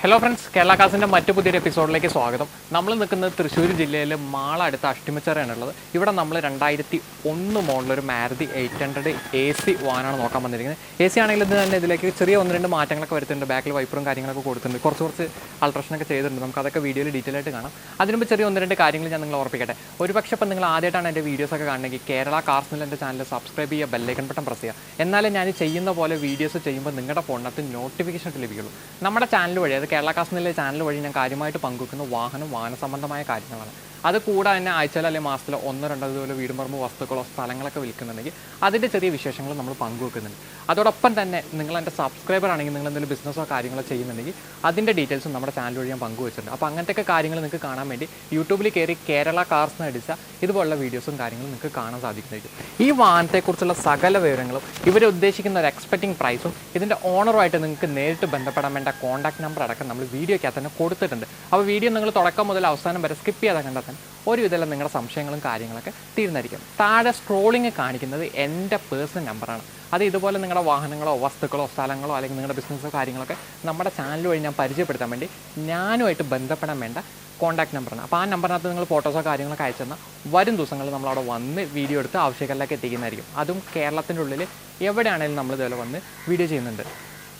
Hello friends, കേരളാകാർസിൻ്റെ മറ്റു പുതിയൊരു എപ്പിസോഡിലേക്ക് സ്വാഗതം. നമ്മൾ നിൽക്കുന്നത് തൃശ്ശൂർ ജില്ലയിലെ മാള അടുത്ത അഷ്ടമിച്ചിറയാണുള്ളത്. ഇവിടെ നമ്മൾ 2001 മോഡലൊരു മാരുതി 800 AC വാഹനമാണ് നോക്കാൻ വന്നിരിക്കുന്നത്. AC ആണെങ്കിൽ ഇത് തന്നെ ഇതിലേക്ക് ചെറിയ ഒന്ന് രണ്ട് മാറ്റങ്ങളൊക്കെ വരുത്തുന്നുണ്ട്. ബാക്കിൽ വൈപ്പറും കാര്യങ്ങളൊക്കെ കൊടുത്തിട്ടുണ്ട്, കുറച്ച് അൾട്രേഷനൊക്കെ ചെയ്തിട്ടുണ്ട്. നമുക്കതൊക്കെ വീഡിയോയിൽ ഡീറ്റെയിൽ ആയിട്ട് കാണാം. അതിനുമ്പോൾ ചെറിയ ഒന്ന് രണ്ട് കാര്യങ്ങൾ ഞാൻ നിങ്ങളെ ഓർപ്പിക്കട്ടെ. ഒരുപക്ഷെ ഇപ്പം നിങ്ങൾ ആദ്യമായിട്ടാണ് എൻ്റെ വീഡിയോസൊക്കെ കാണണമെങ്കിൽ കേരള കാർസിൽ എൻ്റെ ചാനൽ സബ്സ്ക്രൈബ് ചെയ്യുക, ബെല്ലൈക്കൺ ബട്ടൺ പ്രസ് ചെയ്യുക. എന്നാലും ഞാൻ ചെയ്യുന്ന പോലെ വീഡിയോസ് ചെയ്യുമ്പോൾ നിങ്ങളുടെ ഫോണിനകത്ത് നോട്ടിഫിക്കേഷൻ ലഭിക്കുള്ളൂ. നമ്മുടെ ചാനൽ വഴി, അത് കേരള കാർസിലെ ചാനൽ വഴി ഞാൻ കാര്യമായിട്ട് പങ്കുവെക്കുന്ന വാഹന സംബന്ധമായ കാര്യങ്ങളാണ്. അത് കൂടാതെ തന്നെ ആഴ്ചയിലോ അല്ലെങ്കിൽ മാസത്തിലോ 1-2 ഇതുപോലെ വീടും പറമ്പ് വസ്തുക്കളോ സ്ഥലങ്ങളൊക്കെ വിൽക്കുന്നുണ്ടെങ്കിൽ അതിൻ്റെ ചെറിയ വിശേഷങ്ങൾ നമ്മൾ പങ്കുവെക്കുന്നുണ്ട്. അതോടൊപ്പം തന്നെ നിങ്ങൾ എൻ്റെ സബ്സ്ക്രൈബർ ആണെങ്കിൽ നിങ്ങൾ എന്തെങ്കിലും ബിസിനസ്സോ കാര്യങ്ങളോ ചെയ്യുന്നുണ്ടെങ്കിൽ അതിൻ്റെ ഡീറ്റെയിൽസും നമ്മുടെ ചാനൽ വഴി ഞാൻ പങ്കുവെച്ചിട്ടുണ്ട്. അപ്പോൾ അങ്ങനത്തെ കാര്യങ്ങൾ നിങ്ങൾക്ക് കാണാൻ വേണ്ടി യൂട്യൂബിൽ കയറി കേരള കാർസ് എന്ന് അടിച്ചാൽ ഇതുപോലുള്ള വീഡിയോസും കാര്യങ്ങളും നിങ്ങൾക്ക് കാണാൻ സാധിക്കുന്നതായിരിക്കും. ഈ വാഹനത്തെക്കുറിച്ചുള്ള സകല വിവരങ്ങളും ഇവർ ഉദ്ദേശിക്കുന്ന ഒരു എക്സ്പെക്റ്റിംഗ് പ്രൈസും ഇതിൻ്റെ ഓണറുമായിട്ട് നിങ്ങൾക്ക് നേരിട്ട് ബന്ധപ്പെടാൻ വേണ്ട കോൺടാക്ട് നമ്പർ അടക്കം നമ്മൾ വീഡിയോയ്ക്കകത്ത് തന്നെ കൊടുത്തിട്ടുണ്ട്. അപ്പോൾ വീഡിയോ നിങ്ങൾ തുടക്കം മുതൽ അവസാനം വരെ സ്കിപ്പ് ചെയ്യാതെ കണ്ടാൽ തന്നെ ഒരുവിധം നിങ്ങളുടെ സംശയങ്ങളും കാര്യങ്ങളൊക്കെ തീർന്നിരിക്കും. താഴെ സ്ക്രോളിങ് കാണിക്കുന്നത് എൻ്റെ പേഴ്സണൽ നമ്പറാണ്. അത് ഇതുപോലെ നിങ്ങളുടെ വാഹനങ്ങളോ വസ്തുക്കളോ സ്ഥലങ്ങളോ അല്ലെങ്കിൽ നിങ്ങളുടെ ബിസിനസ്സോ കാര്യങ്ങളൊക്കെ നമ്മുടെ ചാനൽ വഴി ഞാൻ പരിചയപ്പെടുത്താൻ വേണ്ടി ഞാനുമായിട്ട് ബന്ധപ്പെടാൻ വേണ്ട കോൺടാക്ട് നമ്പറാണ്. അപ്പോൾ ആ നമ്പറിനകത്ത് നിങ്ങൾ ഫോട്ടോസോ കാര്യങ്ങളൊക്കെ അയച്ചു തന്നാൽ വരും ദിവസങ്ങളിൽ നമ്മളവിടെ വന്ന് വീഡിയോ എടുത്ത് ആവശ്യക്കാരിലേക്ക് എത്തിക്കുന്നതായിരിക്കും. അതും കേരളത്തിൻ്റെ ഉള്ളിൽ എവിടെയാണെങ്കിലും നമ്മൾ ഇതുപോലെ വന്ന് വീഡിയോ ചെയ്യുന്നുണ്ട്.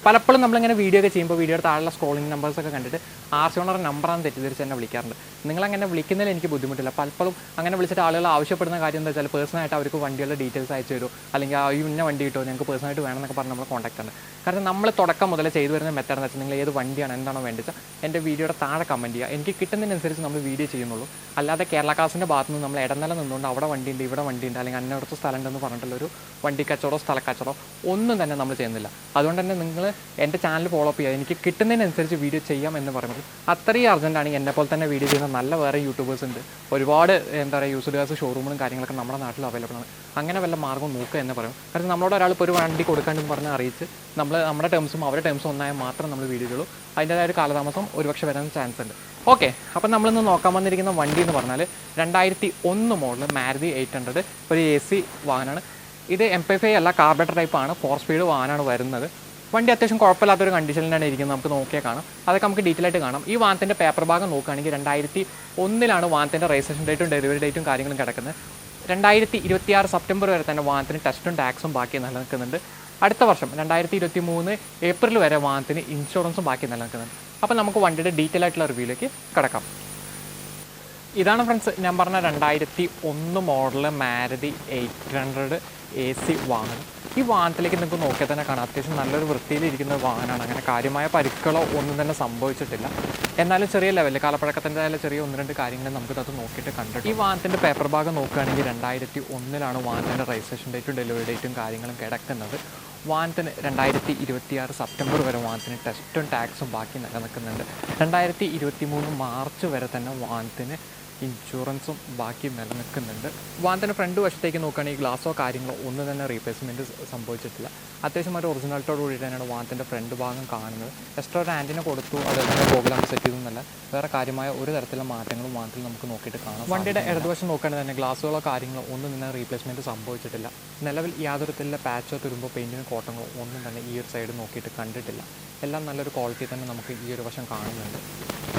പലപ്പോഴും നമ്മളിങ്ങനെ വീഡിയോ ഒക്കെ ചെയ്യുമ്പോൾ വീഡിയോയുടെ താഴെയുള്ള സ്ക്രോളിംഗ് നമ്പേഴ്സൊക്കെ കണ്ടിട്ട് ആർസി ഓണർ നമ്പറാണെന്ന് തെറ്റിദ്ധരിച്ച് എന്നെ വിളിക്കാറുണ്ട്. നിങ്ങളങ്ങനെ വിളിക്കുന്നതിൽ എനിക്ക് ബുദ്ധിമുട്ടില്ല. പലപ്പോഴും അങ്ങനെ വിളിച്ചിട്ട് ആളുകൾ ആവശ്യപ്പെടുന്ന കാര്യം എന്താ വെച്ചാൽ പേഴ്സണായിട്ട് അവർക്ക് വണ്ടികളുടെ ഡീറ്റെയിൽസ് അയച്ചു തരുമോ, അല്ലെങ്കിൽ ആ ഇന്ന വണ്ടി കിട്ടുമോ, ഞങ്ങൾക്ക് പേഴ്സണായിട്ട് വേണമെന്നൊക്കെ പറഞ്ഞ് നമ്മൾ കോൺടാക്ട് ഉണ്ട്. കാരണം നമ്മൾ തുടക്കം മുതൽ ചെയ്തു വരുന്ന മെത്തേഡ് എന്ന് വെച്ചാൽ നിങ്ങൾ ഏത് വണ്ടിയാണ് എന്താണോ വേണ്ടത് എൻ്റെ വീഡിയോയുടെ താഴെ കമൻറ്റ് ചെയ്യുക. എനിക്ക് കിട്ടുന്നതിനനുസരിച്ച് നമ്മൾ വീഡിയോ ചെയ്യുന്നുള്ളൂ. അല്ലാതെ കേരള കാർസിൻ്റെ ഭാഗത്ത് നിന്ന് നമ്മൾ ഇടനില നിന്നുകൊണ്ട് അവിടെ വണ്ടിയുണ്ട് ഇവിടെ വണ്ടിയുണ്ട് അല്ലെങ്കിൽ അന്നടുത്ത് സ്ഥലമുണ്ടെന്ന് പറഞ്ഞിട്ടുള്ളൊരു വണ്ടി കച്ചവടമോ സ്ഥലക്കച്ചവടമോ ഒന്നും തന്നെ നമ്മൾ ചെയ്യുന്നില്ല. അതുകൊണ്ട് തന്നെ നിങ്ങൾ എൻ്റെ ചാനൽ ഫോളോ അപ്പ് ചെയ്യുക. എനിക്ക് കിട്ടുന്നതിനനുസരിച്ച് വീഡിയോ ചെയ്യാം എന്ന് പറയുമ്പോൾ അത്രയും അർജൻറ്റാണ്. എന്നെ പോലെ തന്നെ വീഡിയോ ചെയ്യുന്ന നല്ല വേറെ യൂട്യൂബേഴ്സ് ഉണ്ട്. ഒരുപാട് എന്താ പറയുക യൂസ്ഡ് കാർസ് ഷോറൂമുകളും കാര്യങ്ങളൊക്കെ നമ്മുടെ നാട്ടിൽ അവൈലബിൾ ആണ്. അങ്ങനെ വല്ല മാർഗ്ഗം നോക്കുക എന്ന് പറയും. കാരണം നമ്മളോട് ഒരാൾ ഇപ്പോൾ ഒരു വണ്ടി കൊടുക്കാണ്ടെന്ന് പറഞ്ഞ് അറിയിച്ച് നമ്മുടെ ടേംസും അവരുടെ ടേംസും ഒന്നായാൽ മാത്രം നമ്മൾ വീഡിയോ ചെയ്യുള്ളൂ. അതിൻ്റെതായ ഒരു കാലതാമസം ഒരുപക്ഷെ വരാൻ ചാൻസ് ഉണ്ട്. ഓക്കെ, അപ്പം നമ്മളിന്ന് നോക്കാൻ വന്നിരിക്കുന്ന വണ്ടി എന്ന് പറഞ്ഞാൽ 2001 മോഡൽ മാരുതി 800 ഒരു AC വാഹനമാണ്. ഇത് MP5 അല്ല, കാർബറേറ്റർ ടൈപ്പാണ്. 4 സ്പീഡ് വാഹനമാണ് വരുന്നത്. വണ്ടി അത്യാവശ്യം കുഴപ്പമില്ലാത്തൊരു കണ്ടീഷനിലാണ് ഇരിക്കുന്നത്. നമുക്ക് നോക്കിയാൽ കാണാം, അതൊക്കെ നമുക്ക് ഡീറ്റെയിൽ ആയിട്ട് കാണാം. ഈ വാഹനത്തിൻ്റെ പേപ്പർ ഭാഗം നോക്കുകയാണെങ്കിൽ 2001 വാഹനത്തിൻ്റെ രജിസ്ട്രേഷൻ ഡേറ്റും ഡെലിവറി ഡേറ്റും കാര്യങ്ങളും കിടക്കുന്നത്. 2026 സെപ്റ്റംബർ വരെ തന്നെ വാഹനത്തിന് ടെസ്റ്റും ടാക്സും ബാക്കി നിലനിൽക്കുന്നുണ്ട്. അടുത്ത വർഷം 2023 ഏപ്രിൽ വരെ വാഹനത്തിന് ഇൻഷുറൻസും ബാക്കി നിലനിൽക്കുന്നുണ്ട്. അപ്പോൾ നമുക്ക് വണ്ടിയുടെ ഡീറ്റെയിൽ ആയിട്ടുള്ള റിവ്യൂയിലേക്ക് കിടക്കാം. ഇതാണ് ഫ്രണ്ട്സ് ഞാൻ പറഞ്ഞ 2001 മോഡൽ മാരുതി 800 AC വാഹനം. ഈ വാഹനത്തിലേക്ക് നിങ്ങൾക്ക് നോക്കിയാൽ തന്നെ കാണാം, അത്യാവശ്യം നല്ലൊരു വൃത്തിയിലിരിക്കുന്ന വാഹനമാണ്. അങ്ങനെ കാര്യമായ പരിക്കുകളോ ഒന്നും തന്നെ സംഭവിച്ചിട്ടില്ല. എന്നാലും ചെറിയ ലെവലിൽ കാലപ്പഴക്കത്തിൻ്റെ ചെറിയ 1-2 കാര്യങ്ങൾ നമുക്കിത് നോക്കിയിട്ട് കണ്ടിട്ട്. ഈ വാഹനത്തിൻ്റെ പേപ്പർ ഭാഗം നോക്കുകയാണെങ്കിൽ 2001 വാഹനത്തിൻ്റെ രജിസ്ട്രേഷൻ ഡേറ്റും ഡെലിവറി ഡേറ്റും കാര്യങ്ങളും കിടക്കുന്നത്. വാഹനത്തിന് 2026 സെപ്റ്റംബർ വരെ വാഹനത്തിന് ടെസ്റ്റും ടാക്സും ബാക്കി നിലനിൽക്കുന്നുണ്ട്. 2023 മാർച്ച് വരെ തന്നെ വാഹനത്തിന് ഇൻഷുറൻസും ബാക്കി നിലനിൽക്കുന്നുണ്ട്. വാഹനത്തിൻ്റെ ഫ്രണ്ട് വശത്തേക്ക് നോക്കുകയാണെങ്കിൽ ഗ്ലാസോ കാര്യങ്ങളോ ഒന്നും തന്നെ റീപ്ലേസ്മെൻറ്റ് സംഭവിച്ചിട്ടില്ല. അത്യാവശ്യം ഒരു ഒറിജിനാലിറ്റോട് കൂടിയിട്ട് തന്നെയാണ് വാഹനത്തിൻ്റെ ഫ്രണ്ട് ഭാഗം കാണുന്നത്. എക്സ്ട്രാ ഒരു ആൻറ്റിന കൊടുത്തു, അതേപോലെ ഗോകുലാണ് സെറ്റ് ചെയ്തെന്നല്ല, വേറെ കാര്യമായ ഒരു തരത്തിലുള്ള മാറ്റങ്ങളും വാഹനത്തിൽ നമുക്ക് നോക്കിയിട്ട് കാണാം. വണ്ടിയുടെ ഇടതുവശം നോക്കുകയാണെങ്കിൽ തന്നെ ഗ്ലാസുകളോ കാര്യങ്ങളോ ഒന്നും തന്നെ റീപ്ലേസ്മെൻറ്റ് സംഭവിച്ചിട്ടില്ല. നിലവിൽ യാതൊരു തരത്തിലുള്ള പാച്ചോ തുരുമ്പോ പെയിൻറ്റിനോ കോട്ടങ്ങളോ ഒന്നും തന്നെ ഈ ഒരു സൈഡ് നോക്കിയിട്ട് കണ്ടിട്ടില്ല. എല്ലാം നല്ലൊരു ക്വാളിറ്റി തന്നെ നമുക്ക് ഈ ഒരു വശം കാണുന്നുണ്ട്.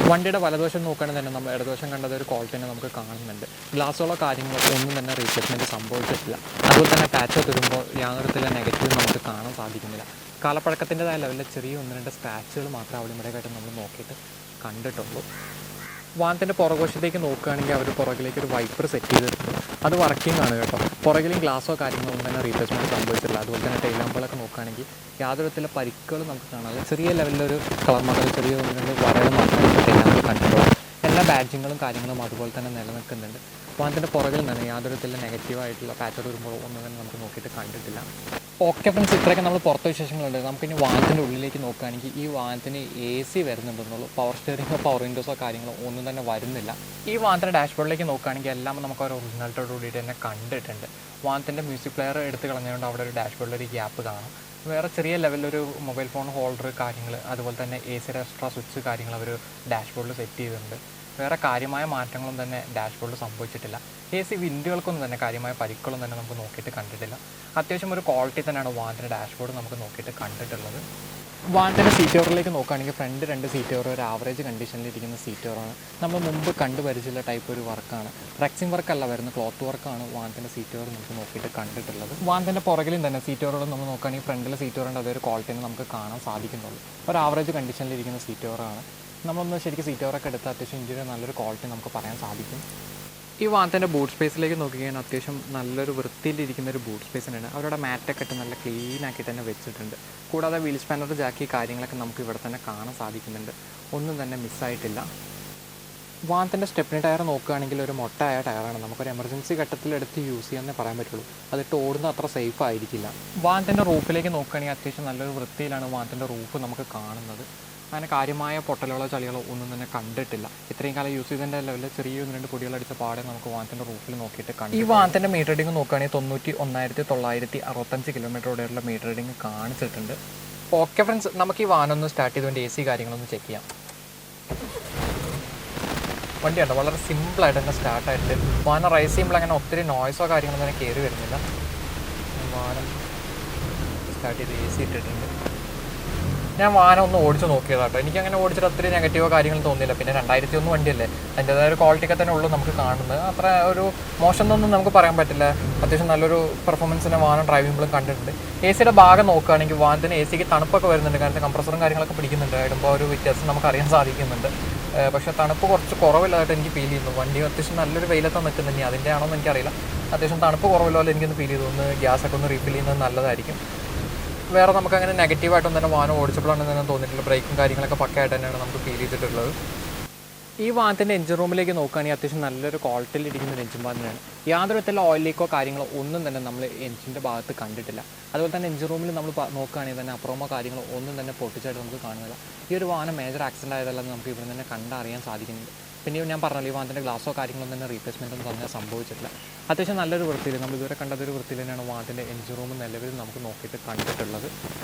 വണ്ടിയുടെ വലതുവശം നോക്കുകയാണെങ്കിൽ തന്നെ നമ്മൾ ഇടതുവശം കണ്ടത് ഒരു ക്വാളിറ്റി തന്നെ നമുക്ക് കാണുന്നുണ്ട്. ഗ്ലാസുകളോ കാര്യങ്ങളോ ഒന്നും തന്നെ റീപ്ലേസ്മെൻറ്റ് സംഭവിച്ചിട്ടില്ല. അതുപോലെ തന്നെ പാച്ചോ തുരുമ്പോൾ യാതൊരു തരത്തിലുള്ള നെഗറ്റീവ് നമുക്ക് കാണാൻ സാധിക്കുന്നില്ല. കാലപ്പഴക്കത്തിൻ്റെതായ ലെവലിൽ ചെറിയ 1-2 സ്ക്രാച്ചുകൾ മാത്രമേ അവിടെ ഇവിടെയായിട്ട് നമ്മൾ നോക്കിയിട്ട് കണ്ടിട്ടുള്ളൂ. വാഹനത്തിൻ്റെ പുറകുവശത്തേക്ക് നോക്കുകയാണെങ്കിൽ അവർ പുറകിലേക്ക് ഒരു വൈപ്പർ സെറ്റ് ചെയ്തിട്ടുണ്ട്. അത് വർക്കിംഗ് ആണ് കേട്ടോ. പുറകിലും ഗ്ലാസോ കാര്യങ്ങളോ ഒന്നും തന്നെ റീപ്ലേസ്മെൻറ്റ് സംഭവിച്ചിട്ടില്ല. അതുപോലെ തന്നെ ടൈൽ ലാമ്പുകളൊക്കെ നോക്കുകയാണെങ്കിൽ യാതൊരു വിധത്തിലുള്ള പരിക്കുകളും നമുക്ക് കാണാതെ ചെറിയ ലെവലിലൊരു കളർ മകൾ ചെറിയ 1-2 വരകൾ മാത്രമേ ടൈൽ കണ്ടിട്ടുള്ളൂ. എല്ലാ ബാഡ്ജിങ്ങളും കാര്യങ്ങളും അതുപോലെ തന്നെ നിലനിൽക്കുന്നുണ്ട്. വാഹനത്തിൻ്റെ പുറകിൽ തന്നെ യാതൊരു വിധത്തിലുള്ള നെഗറ്റീവായിട്ടുള്ള പാറ്റേൺ വരുമ്പോൾ ഒന്നും തന്നെ നമുക്ക് നോക്കിയിട്ട് കണ്ടിട്ടില്ല. ഓക്കെ ഫ്രണ്ട്സ്, ഇത്രയൊക്കെ നമ്മൾ പുറത്തെ വിശേഷങ്ങളുണ്ട്. നമുക്കിനി വാഹനത്തിൻ്റെ ഉള്ളിലേക്ക് നോക്കുകയാണെങ്കിൽ ഈ വാഹനത്തിന് AC വരുന്നുണ്ടെന്നുള്ളൂ. പവർ സ്റ്റിയറിങ്ങോ പവർ വിൻഡോസോ കാര്യങ്ങളോ ഒന്നും തന്നെ വരുന്നില്ല. ഈ വാഹനത്തിൻ്റെ ഡാഷ്ബോർഡിലേക്ക് നോക്കുകയാണെങ്കിൽ എല്ലാം നമുക്ക് ഒരു ഒറിജിനാലിറ്റോട് കൂടിയിട്ട് തന്നെ കണ്ടിട്ടുണ്ട്. വാഹനത്തിൻ്റെ മ്യൂസിക് പ്ലെയർ എടുത്ത് കളഞ്ഞുകൊണ്ട് അവിടെ ഒരു ഡാഷ്ബോർഡിൽ ഒരു ഗ്യാപ്പ് കാണാം. വേറെ ചെറിയ ലെവലിലൊരു മൊബൈൽ ഫോൺ ഹോൾഡർ കാര്യങ്ങൾ, അതുപോലെ തന്നെ AC എക്സ്ട്രാ സ്വിച്ച് കാര്യങ്ങൾ അവർ ഡാഷ്ബോർഡിൽ സെറ്റ് ചെയ്തിട്ടുണ്ട്. വേറെ കാര്യമായ മാറ്റങ്ങളും തന്നെ ഡാഷ്ബോർഡിൽ സംഭവിച്ചിട്ടില്ല. AC വിൻഡുകൾക്കൊന്നും തന്നെ കാര്യമായ പരിക്കുകളും തന്നെ നമുക്ക് നോക്കിയിട്ട് കണ്ടിട്ടില്ല. അത്യാവശ്യം ഒരു ക്വാളിറ്റി തന്നെയാണ് വാഹനത്തിൻ്റെ ഡാഷ്ബോർഡ് നമുക്ക് നോക്കിയിട്ട് കണ്ടിട്ടുള്ളത്. വാഹനത്തിൻ്റെ സീറ്റ് കവറിലേക്ക് നോക്കുകയാണെങ്കിൽ ഫ്രണ്ട് 2 സീറ്റ് കവർ ഒരു ആവറേജ് കണ്ടീഷനിലിരിക്കുന്ന സീറ്റ് കവറാണ്. നമ്മൾ മുമ്പ് കണ്ടുപരിചില്ല ടൈപ്പ് ഒരു വർക്കാണ്. റെക്സിംഗ് വർക്കല്ല വരുന്നത്, ക്ലോത്ത് വർക്കാണ് വാഹനത്തിൻ്റെ സീറ്റ് കവർ നമുക്ക് നോക്കിയിട്ട് കണ്ടിട്ടുള്ളത്. വാഹനത്തിൻ്റെ പുറകിലും തന്നെ സീറ്റ് കവറുകൾ നമ്മൾ നോക്കുകയാണെങ്കിൽ ഫ്രണ്ടിലെ സീറ്റ് കവറിൻ്റെ അതൊരു ക്വാളിറ്റിന് നമുക്ക് കാണാൻ സാധിക്കുന്നുള്ളൂ. ഒരു ആവറേജ് കണ്ടീഷനിലിരിക്കുന്ന സീറ്റ് കവറാണ്. നമ്മളൊന്ന് ശരിക്കും സീറ്റ് കവറൊക്കെ എടുത്ത് അത്യാവശ്യം ഇഞ്ചിയുടെ നല്ലൊരു ക്വാളിറ്റി നമുക്ക് പറയാൻ സാധിക്കും. ഈ വാഹനത്തിൻ്റെ ബൂട്ട് സ്പേസിലേക്ക് നോക്കുകയാണെങ്കിൽ അത്യാവശ്യം നല്ലൊരു വൃത്തിയിലിരിക്കുന്ന ഒരു ബൂട്ട് സ്പേസ് തന്നെയാണ്. അവരുടെ മാറ്റൊക്കെ ഇട്ട് നല്ല ക്ലീൻ ആക്കി തന്നെ വെച്ചിട്ടുണ്ട്. കൂടാതെ വീൽ സ്പാനർ ജാക്കി കാര്യങ്ങളൊക്കെ നമുക്ക് ഇവിടെ തന്നെ കാണാൻ സാധിക്കുന്നുണ്ട്. ഒന്നും തന്നെ മിസ്സായിട്ടില്ല. വാഹനത്തിൻ്റെ സ്റ്റെപ്പിനി ടയർ നോക്കുകയാണെങ്കിൽ ഒരു മൊട്ടയായ ടയറാണ്. നമുക്കൊരു എമർജൻസി ഘട്ടത്തിലെടുത്ത് യൂസ് ചെയ്യാമെന്നേ പറയാൻ പറ്റുള്ളൂ. അതിട്ട് ഓടുന്നത് അത്ര സേഫ് ആയിരിക്കില്ല. വാഹനത്തിൻ്റെ റൂഫിലേക്ക് നോക്കുകയാണെങ്കിൽ അത്യാവശ്യം നല്ലൊരു വൃത്തിയിലാണ് വാഹനത്തിൻ്റെ റൂഫ് നമുക്ക് കാണുന്നത്. അങ്ങനെ കാര്യമായ പൊട്ടലുകളോ ചളികളോ ഒന്നും തന്നെ കണ്ടിട്ടില്ല. ഇത്രയും കാലം യൂസ് ചെയ്തതിൻ്റെ ലെവലിൽ ചെറിയ 1-2 പൊടികളടിച്ച പാടെ നമുക്ക് വാഹനത്തിൻ്റെ റൂഫിൽ നോക്കിയിട്ട് കാണും. ഈ വാഹനത്തിൻ്റെ മീറ്റർ റീഡിംഗ് നോക്കുകയാണെങ്കിൽ 91,965 കിലോമീറ്ററോടെയുള്ള മീറ്റർ റീഡിംഗ് കാണിച്ചിട്ടുണ്ട്. ഓക്കെ ഫ്രണ്ട്സ്, നമുക്ക് ഈ വാഹനം ഒന്ന് സ്റ്റാർട്ട് ചെയ്തുകൊണ്ട് AC കാര്യങ്ങളൊന്ന് ചെക്ക് ചെയ്യാം. വണ്ടിയുണ്ട് വളരെ സിമ്പിളായിട്ട് തന്നെ സ്റ്റാർട്ടായിട്ട് വാഹനം റൈസ് ചെയ്യുമ്പോൾ അങ്ങനെ ഒത്തിരി നോയ്സോ കാര്യങ്ങളൊന്നും തന്നെ കയറി വരുന്നില്ല. വാഹനം സ്റ്റാർട്ട് ചെയ്ത് AC ഇട്ടിട്ടുണ്ട്. ഞാൻ വാഹനം ഒന്ന് ഓടിച്ച് നോക്കിയതാട്ടോ. എനിക്കങ്ങനെ ഓടിച്ചിട്ട് അത്രയും നെഗറ്റീവോ കാര്യങ്ങളും തോന്നിയില്ല. പിന്നെ 2001 വണ്ടിയല്ലേ, അതിൻ്റെതായ ഒരു ക്വാളിറ്റിയൊക്കെ തന്നെ ഉള്ളൂ നമുക്ക് കാണുന്നത്. അത്ര ഒരു മോശം എന്നൊന്നും നമുക്ക് പറയാൻ പറ്റില്ല. അത്യാവശ്യം നല്ലൊരു പെർഫോമൻസിനെ വാഹനം ഡ്രൈവ് ചെയ്യുമ്പോഴും കണ്ടിട്ടുണ്ട്. AC ഭാഗം നോക്കുകയാണെങ്കിൽ വാഹനത്തിന് AC തണുപ്പൊക്കെ വരുന്നുണ്ട്. കാരണം കംപ്രസറും കാര്യങ്ങളൊക്കെ പിടിക്കുന്നുണ്ട്. ഇടുമ്പോൾ ഒരു വ്യത്യാസം നമുക്ക് അറിയാൻ സാധിക്കുന്നുണ്ട്. പക്ഷേ തണുപ്പ് കുറച്ച് കുറവില്ലാതായിട്ട് എനിക്ക് ഫീൽ ചെയ്യുന്നു. വണ്ടി അത്യാവശ്യം നല്ലൊരു വെയിലത്താണ് നിൽക്കുന്നത്. ഇനി അതിൻ്റെ ആണോ എന്ന് എനിക്കറിയില്ല. അത്യാവശ്യം തണുപ്പ് കുറവില്ലാതെ എനിക്കൊന്ന് ഫീൽ ചെയ്തു. ഒന്ന് ഗ്യാസൊക്കെ ഒന്ന് റീഫിൽ ചെയ്യുന്നത് നല്ലതായിരിക്കും. വേറെ നമുക്ക് അങ്ങനെ നെഗറ്റീവായിട്ടൊന്നും തന്നെ വാഹനം ഓടിച്ചപ്പോഴാണെന്ന് തന്നെ തോന്നിയിട്ടില്ല. ബ്രേക്കും കാര്യങ്ങളൊക്കെ പക്കയായിട്ട് തന്നെയാണ് നമുക്ക് ഫീൽ ചെയ്തിട്ടുള്ളത്. ഈ വാഹനത്തിൻ്റെ എഞ്ചിൻ റൂമിലേക്ക് നോക്കുകയാണെങ്കിൽ അത്യാവശ്യം നല്ലൊരു ക്വാളിറ്റിയിൽ ഇരിക്കുന്ന ഒരു എഞ്ചിൻ തന്നെയാണ്. യാതൊരു വിധത്തിലുള്ള ഓയിൽ ലീക്കോ കാര്യങ്ങളോ ഒന്നും തന്നെ നമ്മൾ എഞ്ചിൻ്റെ ഭാഗത്ത് കണ്ടിട്ടില്ല. അതുപോലെ തന്നെ എഞ്ചിൻ റൂമിൽ നമ്മൾ നോക്കുകയാണെങ്കിൽ തന്നെ അപ്പുറമോ കാര്യങ്ങളോ ഒന്നും തന്നെ പൊട്ടിച്ചായിട്ട് നമുക്ക് കാണുന്നില്ല. ഈ ഒരു വാഹനം മേജർ ആക്സിഡൻ്റ് ആയതല്ലെന്ന് നമുക്ക് ഇവിടെ തന്നെ കണ്ടറിയാൻ സാധിക്കുന്നുണ്ട്. പിന്നെ ഞാൻ പറഞ്ഞല്ലോ, ഈ വാഹനത്തിൻ്റെ ഗ്ലാസോ കാര്യങ്ങളൊന്നും തന്നെ റീപ്ലേസ്മെൻറ്റ് ഒന്നും പറഞ്ഞാൽ സംഭവിച്ചിട്ടില്ല. അത്യാവശ്യം നല്ലൊരു വൃത്തിയിൽ നമ്മൾ ഇതുവരെ കണ്ടതൊരു വൃത്തിയിൽ തന്നെയാണ് വാഹനത്തിൻ്റെ എഞ്ചിൻ റൂം നിലവിൽ നമുക്ക് നോക്കിയിട്ട് കണ്ടിട്ടുള്ളത്.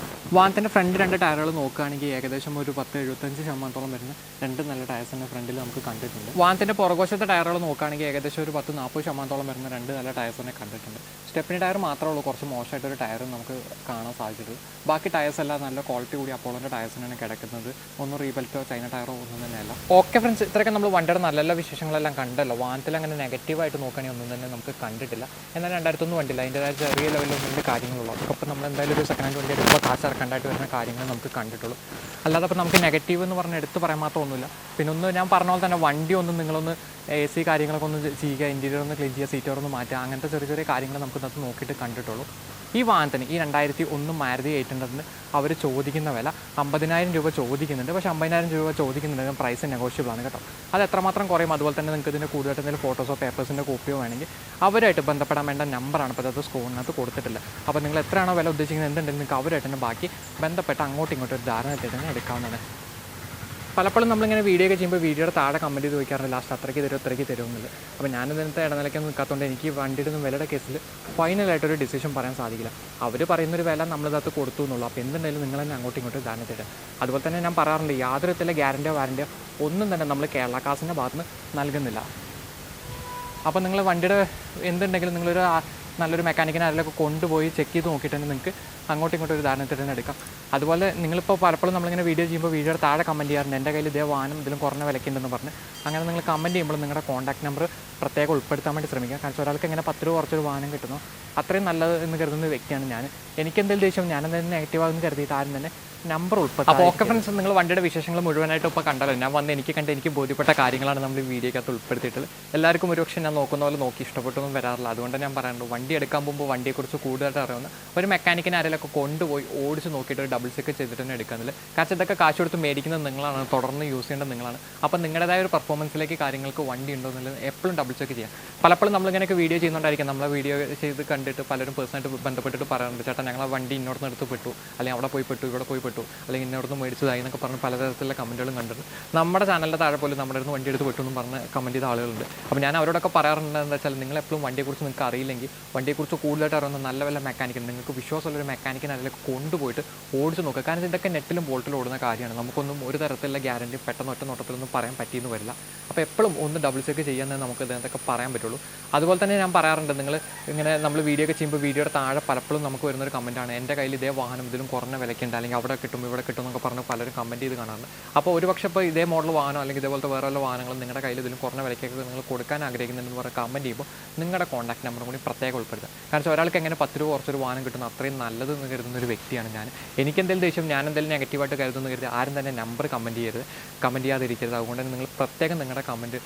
വാഹനത്തിൻ്റെ ഫ്രണ്ട് 2 ടയറുകൾ നോക്കുകയാണെങ്കിൽ ഏകദേശം ഒരു 10-75% വരുന്ന 2 നല്ല ടയർസ് തന്നെ ഫ്രണ്ടിൽ നമുക്ക് കണ്ടിട്ടുണ്ട്. വാഹനത്തിൻ്റെ പുറകുവശത്തെ ടയറുകൾ നോക്കുകയാണെങ്കിൽ ഏകദേശം ഒരു 10-40% വരുന്ന 2 നല്ല ടയർസ് തന്നെ കണ്ടിട്ടുണ്ട്. സ്റ്റെപ്പിനി ടയർ മാത്രമേ ഉള്ളൂ കുറച്ച് മോശമായിട്ടൊരു ടയർ നമുക്ക് കാണാൻ സാധിച്ചിട്ടുള്ളൂ. ബാക്കി ടയർസ് എല്ലാം നല്ല ക്വാളിറ്റി കൂടി അപ്പോളോൻ്റെ ടയർസ് തന്നെയാണ് കിടക്കുന്നത്. ഒന്നും റീബെൽറ്റോ ചൈന ടയറോ ഒന്നും തന്നെയല്ല. ഓക്കെ ഫ്രണ്ട്സ്, ഇത്രയൊക്കെ നമ്മൾ വണ്ടിയുടെ നല്ല നല്ല വിശേഷങ്ങളെല്ലാം കണ്ടല്ലോ. വാഹനത്തിൽ അങ്ങനെ നെഗറ്റീവായിട്ട് നോക്കുകയാണെങ്കിൽ ഒന്നും തന്നെ നമുക്ക് കണ്ടിട്ടില്ല. എന്നാൽ 2001 വണ്ടിയില്ല, അതിൻ്റെതായ ചെറിയ ലെവലിലൊന്നും കാര്യങ്ങളുള്ളൂ. അപ്പോൾ നമ്മൾ എന്തായാലും ഒരു സെക്കൻഡ് ഹാൻഡ് വണ്ടി എടുക്കുമ്പോൾ കാശ് ഇറക്കേണ്ടതായിട്ട് വരുന്ന കാര്യങ്ങൾ നമുക്ക് കണ്ടിട്ടുള്ളൂ. അല്ലാതെ അപ്പോൾ നമുക്ക് നെഗറ്റീവ് എന്ന് പറഞ്ഞാൽ എടുത്ത് പറയാൻ മാത്രം ഒന്നുമില്ല. പിന്നെ ഒന്ന് ഞാൻ പറഞ്ഞ പോലെ തന്നെ വണ്ടി ഒന്ന് നിങ്ങളൊന്ന് AC കാര്യങ്ങളൊക്കെ ഒന്ന് ചെയ്യുക, ഇൻറ്റീരിയർ ഒന്ന് ക്ലീൻ ചെയ്യുക, സീറ്റ് ഒന്ന് മാറ്റുക, അങ്ങനത്തെ ചെറിയ ചെറിയ കാര്യങ്ങൾ നമുക്ക് ഇന്നത്തെ നോക്കിയിട്ട് കണ്ടിട്ടുള്ളൂ. ഈ വാഹനത്തിന് ഈ 2001 മാരുതി 800 അവർ ചോദിക്കുന്ന വില 50,000 രൂപ ചോദിക്കുന്നുണ്ട്. പക്ഷേ 50,000 രൂപ ചോദിക്കുന്നുണ്ടെങ്കിൽ പ്രൈസ് നെഗോഷ്യബിൾ ആണ് കേട്ടോ. അത് എത്രമാത്രം കുറയും, അതുപോലെ തന്നെ നിങ്ങൾക്ക് ഇതിൻ്റെ കൂടുതലായിട്ട് എന്തെങ്കിലും ഫോട്ടോസോ പേപ്പേഴ്സിൻ്റെ കോപ്പിയോ വേണമെങ്കിൽ അവരായിട്ട് ബന്ധപ്പെടാൻ വേണ്ട നമ്പറാണ് ഇപ്പോൾ അത് സ്ക്രീനിനകത്ത് കൊടുത്തിട്ടില്ല. അപ്പോൾ നിങ്ങൾ എത്രയാണോ വില ഉദ്ദേശിക്കുന്നത് എന്തുണ്ടെങ്കിൽ നിങ്ങൾക്ക് അവരായിട്ട് തന്നെ ബാക്കി ബന്ധപ്പെട്ട് അങ്ങോട്ടും ഇങ്ങോട്ടും ഒരു ധാരണ എത്തിയിട്ട് തന്നെ എടുക്കാവുന്നതാണ്. പലപ്പോഴും നമ്മളിങ്ങനെ വീഡിയോ ഒക്കെ ചെയ്യുമ്പോൾ വീഡിയോയുടെ താഴെ കമൻറ്റ് ചെയ്ത് ചോദിക്കാറുണ്ട് ലാസ്റ്റ് അത്രയ്ക്ക് തരുമെന്നില്ല. അപ്പോൾ ഞാനിതിനകത്ത് ഇടനിലയ്ക്കൊന്നും നിൽക്കാത്തതുകൊണ്ട് എനിക്ക് വണ്ടിയുടെ ഒന്നും വിലയുടെ കേസിൽ ഫൈനലായിട്ടൊരു ഡിസിഷൻ പറയാൻ സാധിക്കില്ല. അവർ പറയുന്നൊരു വില നമ്മളിതകത്ത് കൊടുത്തു എന്നുള്ളൂ. അപ്പോൾ എന്തുണ്ടെങ്കിലും നിങ്ങൾ തന്നെ അങ്ങോട്ടും ഇങ്ങോട്ടും ധാരണ തരാം. അതുപോലെ തന്നെ ഞാൻ പറയാറുണ്ട്, യാതൊരു വിധത്തിലെ ഗ്യാരൻറ്റിയോ വാറൻറ്റിയോ ഒന്നും തന്നെ നമ്മൾ കേരള കാർസിൻ്റെ ഭാഗത്ത് നിന്ന് നൽകുന്നില്ല. അപ്പോൾ നിങ്ങൾ വണ്ടിയുടെ എന്തുണ്ടെങ്കിലും നിങ്ങളൊരു നല്ലൊരു മെക്കാനിക്കിനെ അതിലൊക്കെ കൊണ്ടുപോയി ചെക്ക് ചെയ്ത് നോക്കിയിട്ട് തന്നെ നിങ്ങൾക്ക് അങ്ങോട്ടും ഇങ്ങോട്ടും ഒരു ധാരണത്തിൽ തന്നെ എടുക്കാം. അതുപോലെ നിങ്ങളിപ്പോൾ പലപ്പോഴും നമ്മളിങ്ങനെ വീഡിയോ ചെയ്യുമ്പോൾ വീഡിയോയുടെ താഴെ കമൻറ്റ് ചെയ്യാറുണ്ട് എൻ്റെ കയ്യിൽ ഇതേ വാഹനം ഇതിലും കുറഞ്ഞ വിലയ്ക്കുണ്ടെന്ന് പറഞ്ഞ്. അങ്ങനെ നിങ്ങൾ കമൻറ്റ് ചെയ്യുമ്പോൾ നിങ്ങളുടെ കോൺടാക്ട് നമ്പർ പ്രത്യേകം ഉൾപ്പെടുത്താൻ വേണ്ടി ശ്രമിക്കുക. കാരണം ഒരാൾക്ക് എങ്ങനെ 10 രൂപ കുറച്ചൊരു വാഹനം കിട്ടുന്നു അത്രയും നല്ലത് എന്ന് കരുതുന്ന വ്യക്തിയാണ് ഞാൻ. എനിക്കെന്തെങ്കിലും ദേഷ്യം ഞാനെന്തെങ്കിലും നെഗറ്റീവാണെന്ന് കരുതിയിട്ട് ആരും തന്നെ നമ്പർ ഉൾപ്പെടുത്തും. അപ്പോൾ ഓക്കെ ഫ്രണ്ട്സ്, നിങ്ങൾ വണ്ടിയുടെ വിശേഷങ്ങൾ മുഴുവനായിട്ട് ഇപ്പോൾ കണ്ടല്ലോ. ഞാൻ വന്ന് എനിക്ക് ബോധ്യപ്പെട്ട കാര്യങ്ങളാണ് നമ്മൾ ഈ വീഡിയോക്കകത്ത് ഉൾപ്പെടുത്തിയിട്ടുള്ളത്. എല്ലാവർക്കും ഒരുപക്ഷെ ഞാൻ നോക്കുന്ന പോലെ നോക്കി ഇഷ്ടപ്പെട്ടൊന്നും വരാറില്ല. അതുകൊണ്ട് ഞാൻ പറയാറുണ്ട്, വണ്ടി എടുക്കാൻ പോകുമ്പോൾ വണ്ടിയെക്കുറിച്ച് കൂടുതലായിട്ട് അറിയാവുന്ന ഒരു മെക്കാനിക്കിനെ ആരെങ്കിലൊക്കെ കൊണ്ടുപോയി ഓടിച്ച് നോക്കിയിട്ട് ഒരു ഡബിൾ ചെക്ക് ചെയ്തിട്ട് തന്നെ എടുക്കുന്നില്ല. കാരണം ഇതൊക്കെ കാശ് കൊടുത്ത് മേടിക്കുന്നത് നിങ്ങളാണ്, തുടർന്ന് യൂസ് ചെയ്യേണ്ടത് നിങ്ങളാണ്. അപ്പോൾ നിങ്ങളുടേതായ ഒരു പെർഫോമൻസിലേക്ക് കാര്യങ്ങൾക്ക് വണ്ടി ഉണ്ടോ എന്നുള്ളത് എപ്പോഴും ഡബിൾ ചെക്ക് ചെയ്യാം. പലപ്പോഴും നമ്മളിങ്ങനെയൊക്കെ വീഡിയോ ചെയ്യുന്നുണ്ടായിരിക്കും, നമ്മളെ വീഡിയോ ചെയ്ത് കണ്ടിട്ട് പലരും പേഴ്സണായിട്ട് ബന്ധപ്പെട്ടിട്ട് പറയാറുണ്ട്, ചേട്ടാ ഞങ്ങൾ ആ വണ്ടി ഇന്നോടത്ത് എടുത്ത് പെട്ടു, അല്ലെങ്കിൽ അവിടെ പോയി പെട്ടു, ഇവിടെ പോയി പെട്ടു, അല്ലെങ്കിൽ ഇന്നോടത്ത് മേടിച്ചതായി എന്നൊക്കെ പറഞ്ഞ് പലതരത്തിലുള്ള കമൻറ്റുകളും കണ്ടിട്ട് നമ്മുടെ ചാനലിൻ്റെ താഴെ പോലും നമ്മുടെ അടുത്ത് വണ്ടി എടുത്ത് പെട്ടു എന്നും പറഞ്ഞ് കമൻറ്റ് ചെയ്ത ആളുകളുണ്ട്. അപ്പോൾ ഞാൻ അവരോടൊക്കെ പറയാറുണ്ട് എന്താ വെച്ചാൽ, നിങ്ങൾ എപ്പോഴും വണ്ടിയെക്കുറിച്ച് നിങ്ങൾക്ക് അറിയില്ലെങ്കിൽ വണ്ടിയെക്കുറിച്ച് കൂടുതലായിട്ട് അറിയുന്ന നല്ല വല്ല മെക്കാനിക്കിന്, നിങ്ങൾക്ക് വിശ്വാസമുള്ളൊരു മെക്കാനിക്കിന് അതിലേക്ക് കൊണ്ടുപോയിട്ട് ഓടിച്ച് നോക്കുക. കാരണം ഇതൊക്കെ നെറ്റിലും ബോൾട്ടിലും ഓടുന്ന കാര്യമാണ്. നമുക്കൊന്നും ഒരു തരത്തിലുള്ള ഗ്യാരണ്ടി പെട്ടെന്ന് ഒറ്റ നോട്ടത്തിലൊന്നും പറയാൻ പറ്റിയെന്ന് വരില്ല. അപ്പോൾ എപ്പോഴും ഒന്ന് ഡബിൾ ചെക്ക് ചെയ്യാമെന്നേ നമുക്ക് ഇതിനകത്തൊക്കെ പറയാൻ പറ്റുള്ളൂ. അതുപോലെ തന്നെ ഞാൻ പറയാറുണ്ട്, നിങ്ങൾ ഇങ്ങനെ നമ്മൾ വീഡിയോ ഒക്കെ ചെയ്യുമ്പോൾ വീഡിയോയുടെ താഴെ പലപ്പോഴും നമുക്ക് വരുന്നൊരു കമൻറ്റാണ്, എൻ്റെ കയ്യിൽ ഇതേ വാഹനം ഇതിലും കുറഞ്ഞ വിലയ്ക്കുണ്ട്, അല്ലെങ്കിൽ അവിടെ കിട്ടും ഇവിടെ കിട്ടും എന്നൊക്കെ പറഞ്ഞ് പലരും കമൻറ്റ് ചെയ്ത് കാണാറുണ്ട്. അപ്പോൾ ഒരുപക്ഷെ ഇപ്പോൾ ഇതേ മോഡൽ വാഹനം അല്ലെങ്കിൽ ഇതേപോലത്തെ വേറെ വല്ല വാഹനങ്ങളും നിങ്ങളുടെ കയ്യിൽ ഇതിലും കുറഞ്ഞ വിലയ്ക്കൊക്കെ നിങ്ങൾ കൊടുക്കാൻ ആഗ്രഹിക്കുന്നുണ്ടെന്ന് പറഞ്ഞ് കമൻറ്റ് ചെയ്യുമ്പോൾ നിങ്ങളുടെ കോൺടാക്ട് നമ്പറും കൂടി പ്രത്യേകം ഉൾപ്പെടുത്തുക. കാരണം ഒരാൾക്ക് എങ്ങനെ 10 രൂപ കുറച്ചൊരു വാഹനം കിട്ടുന്ന അത്രയും നല്ലതെന്ന് കരുതുന്ന ഒരു വ്യക്തിയാണ് ഞാൻ. എനിക്കെന്തെങ്കിലും ദേഷ്യം ഞാൻ എന്തെങ്കിലും നെഗറ്റീവായിട്ട് കരുതുന്ന കരുതി ആരും തന്നെ നമ്പർ കമൻറ്റ് ചെയ്യാതിരിക്കരുത്. അതുകൊണ്ട് തന്നെ നിങ്ങൾ പ്രത്യേകം നിങ്ങളുടെ കമൻറ്റ്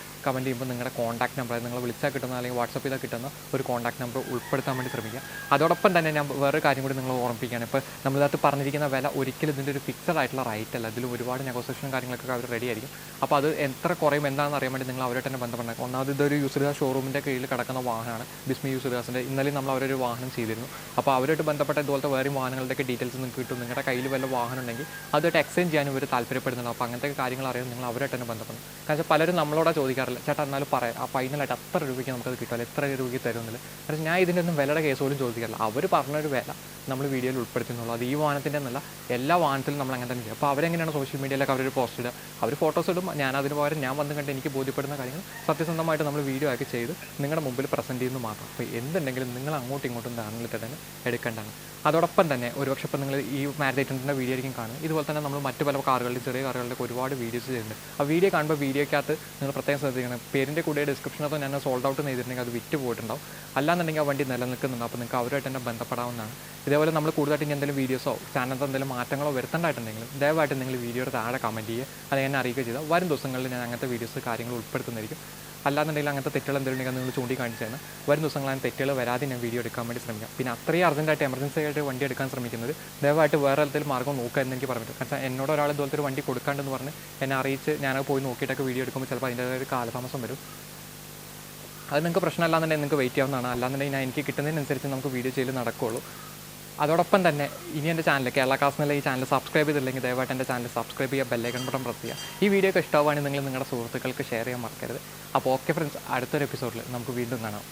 ചെയ്യുമ്പോൾ നിങ്ങളുടെ കോൺടാക്ട് നമ്പർ നിങ്ങൾ വിളിച്ചാൽ കിട്ടുന്ന അല്ലെങ്കിൽ വാട്സപ്പ് ചെയ്താൽ കിട്ടുന്ന ഒരു കോൺടാക്ട് നമ്പർ ഉൾപ്പെടുത്താൻ വേണ്ടി ശ്രമിക്കുക. അതോടൊപ്പം തന്നെ ഞാൻ വേറൊരു കാര്യം കൂടി നിങ്ങൾ ഓർമ്മിപ്പിക്കുകയാണ്. ഇപ്പോൾ നമ്മളിതിനകത്ത് പറഞ്ഞിരിക്കുന്ന വില ഒരിക്കലും ഇതിൻ്റെ ഒരു ഫിക്സഡ് ആയിട്ടുള്ള റേറ്റ് അല്ല. ഇതിൽ ഒരുപാട് നെഗോസിയേഷനും കാര്യങ്ങളൊക്കെ അവർ റെഡി ആയിരിക്കും. അപ്പോൾ അത് എത്ര കുറയും എന്താണെന്ന് അറിയാൻ വേണ്ടി നിങ്ങൾ അവരായിട്ട് തന്നെ ബന്ധപ്പെടണം. ഒന്നാമത് ഇതൊരു യൂസ്ഡ് കാർ ഷോറൂമിൻ്റെ കീഴിൽ കിടക്കുന്ന വാഹനമാണ് ബിസ്മി യൂസ്ഡ് കാർസിൻ്റെ. ഇന്നലെ നമ്മൾ അവരൊരു വാഹനം ചെയ്തിരുന്നു. അപ്പോൾ അവരായിട്ട് ബന്ധപ്പെട്ട ഇതുപോലത്തെ വേറെ വാഹനങ്ങളുടെയൊക്കെ ഡീറ്റെയിൽസ് നിങ്ങൾക്ക് കിട്ടും. നിങ്ങളുടെ കയ്യിൽ വല്ല വാഹനം ഉണ്ടെങ്കിൽ അതായിട്ട് എക്സ്ചേഞ്ച് ചെയ്യാനും ഇവർ താല്പര്യപ്പെടുന്നുണ്ട്. അപ്പോൾ അങ്ങനത്തെ കാര്യങ്ങൾ അറിയാൻ നിങ്ങൾ അവരായിട്ട് തന്നെ ബന്ധപ്പെടണം. കാരണം പലരും നമ്മളോട് ചോദിക്കാറില്ല, ചേട്ടാ എന്നാലും പറയാം ആ ഫൈനലായിട്ട് അത്ര രൂപയ്ക്ക് നമുക്കത് കിട്ടുമല്ലോ, എത്ര രൂപയ്ക്ക് തരുമെന്നില്ല. കാരണം ഞാൻ ഇതിൻ്റെ ഒന്നും വിലയുടെ കേസ് പോലും ചോദിക്കാറില്ല. അവർ പറഞ്ഞൊരു വില നമ്മൾ വീഡിയോയിൽ ഉൾപ്പെടുത്തുന്നുള്ളൂ. അത് ഈ വാഹനത്തിൻ്റെ എന്നല്ല, എല്ലാ വാഹനത്തിലും നമ്മൾ അങ്ങനെ തന്നെ ചെയ്യും. അപ്പോൾ അവരെങ്ങനെയാണ് സോഷ്യൽ മീഡിയയിലൊക്കെ അവരൊരു പോസ്റ്റ് ഇടുക, അവർ ഫോട്ടോസ് ഇടും. അതിന് പകരം ഞാൻ വന്ന് കണ്ട് എനിക്ക് ബോധ്യപ്പെടുന്ന കാര്യങ്ങൾ സത്യസന്ധമായിട്ട് നമ്മൾ വീഡിയോ ആക്കി ചെയ്ത് നിങ്ങളുടെ മുമ്പിൽ പ്രസൻറ്റ് ചെയ്യുന്നു മാത്രം. അപ്പോൾ എന്തുണ്ടെങ്കിലും നിങ്ങൾ അങ്ങോട്ടും ഇങ്ങോട്ടും താങ്കളിട്ട് തന്നെ എടുക്കേണ്ടതാണ്. അതോടൊപ്പം തന്നെ ഒരുപക്ഷെ ഇപ്പോൾ നിങ്ങൾ ഈ മാരുതി 800 വീഡിയോ ആയിരിക്കും കാണുക. ഇതുപോലെ തന്നെ നമ്മൾ മറ്റു പല കാറുകളുടെ ചെറിയ കാറുകളുടെ ഒരുപാട് വീഡിയോസ് ചെയ്യുന്നുണ്ട്. ആ വീഡിയോ കാണുമ്പോൾ വീഡിയോക്കകത്ത് നിങ്ങൾ പ്രത്യേകം ശ്രദ്ധിക്കണം. പേരിൻ്റെ കൂടെ ഡിസ്ക്രിപ്ഷനകത്ത് ഞാൻ സോൾഡ് ഔട്ട് ചെയ്തിട്ടുണ്ടെങ്കിൽ അത് വിറ്റ് പോയിട്ടുണ്ടാവും. അല്ലാന്നുണ്ടെങ്കിൽ ആ വണ്ടി നിലനിൽക്കുന്നുണ്ട്. അപ്പോൾ നിങ്ങൾക്ക് അവരുമായിട്ട് തന്നെ ബന്ധപ്പെടാവുന്നതാണ്. ഇതേപോലെ നമ്മൾ കൂടുതലായിട്ട് ഇനി എന്തെങ്കിലും വീഡിയോസോ ചാനലിൽ എന്തെങ്കിലും മാറ്റങ്ങളോ വരുത്തേണ്ടതായിട്ടുണ്ടെങ്കിലും ദയവായിട്ട് നിങ്ങൾ വീഡിയോയുടെ താഴെ കമൻറ്റ് ചെയ്യുക, അത് എന്നെ അറിയിക്കുക ചെയ്താൽ വരും ദിവസങ്ങളിൽ ഞാൻ അങ്ങനത്തെ വീഡിയോസ് കാര്യങ്ങൾ ഉൾപ്പെടുത്തുന്നതായിരിക്കും. അല്ലാന്നുണ്ടെങ്കിൽ അങ്ങനത്തെ തെറ്റുകൾ എന്തെങ്കിലും ഉണ്ടെങ്കിൽ നിങ്ങൾ ചൂണ്ടിക്കാണിച്ച് തന്നെ വരും ദിവസങ്ങളിൽ തെറ്റുകൾ വരാതെ ഞാൻ വീഡിയോ എടുക്കാൻ വേണ്ടി ശ്രമിക്കാം. പിന്നെ അത്രയും അർജൻറ്റായിട്ട് എമർജൻസി ആയിട്ട് വണ്ടി എടുക്കാൻ ശ്രമിക്കുന്നത് ദയവായിട്ട് വേറെ എന്തെങ്കിലും മാർഗ്ഗം നോക്കുക എന്ന് എനിക്ക് പറഞ്ഞു. കാരണം എന്നോട് ഒരാൾ ഇതുപോലത്തെ ഒരു വണ്ടി കൊടുക്കാണ്ടെന്ന് പറഞ്ഞ് എന്നെ അറിയിച്ച് ഞാനത് പോയി നോക്കിയിട്ടൊക്കെ വീഡിയോ എടുക്കുമ്പോൾ ചിലപ്പോൾ അതിൻ്റെതായ ഒരു കാലതാമസം വരും. അത് നിങ്ങൾക്ക് പ്രശ്നമല്ലാന്നുണ്ടെങ്കിൽ നിങ്ങൾക്ക് വെയിറ്റ് ചെയ്യാവുന്നതാണ്. അല്ലാന്നുണ്ടെങ്കിൽ എനിക്ക് കിട്ടുന്നതിനനുസരിച്ച് നമുക്ക് വീഡിയോ ചെയ്യൽ നടക്കുകയുള്ളൂ. അതോടൊപ്പം തന്നെ ഇനി എൻ്റെ ചാനൽ കേരള കാർസ് എന്നുള്ള ഈ ചാനൽ സബ്സ്ക്രൈബ് ചെയ്തില്ലെങ്കിൽ ദയവായിട്ട് എൻ്റെ ചാനൽ സബ്സ്ക്രൈബ് ചെയ്യുക, ബെല്ലൈക്കൺ ബട്ടൺ പ്രസ് ചെയ്യുക. ഈ വീഡിയോ ഒക്കെ ഇഷ്ടമാവുകയാണെങ്കിൽ നിങ്ങൾ നിങ്ങളുടെ സുഹൃത്തുക്കൾക്ക് ഷെയർ ചെയ്യാൻ മറക്കരുത്. അപ്പോൾ ഓക്കെ ഫ്രണ്ട്സ്, അടുത്തൊരു എപ്പിസോഡിൽ നമുക്ക് വീണ്ടും കാണാം.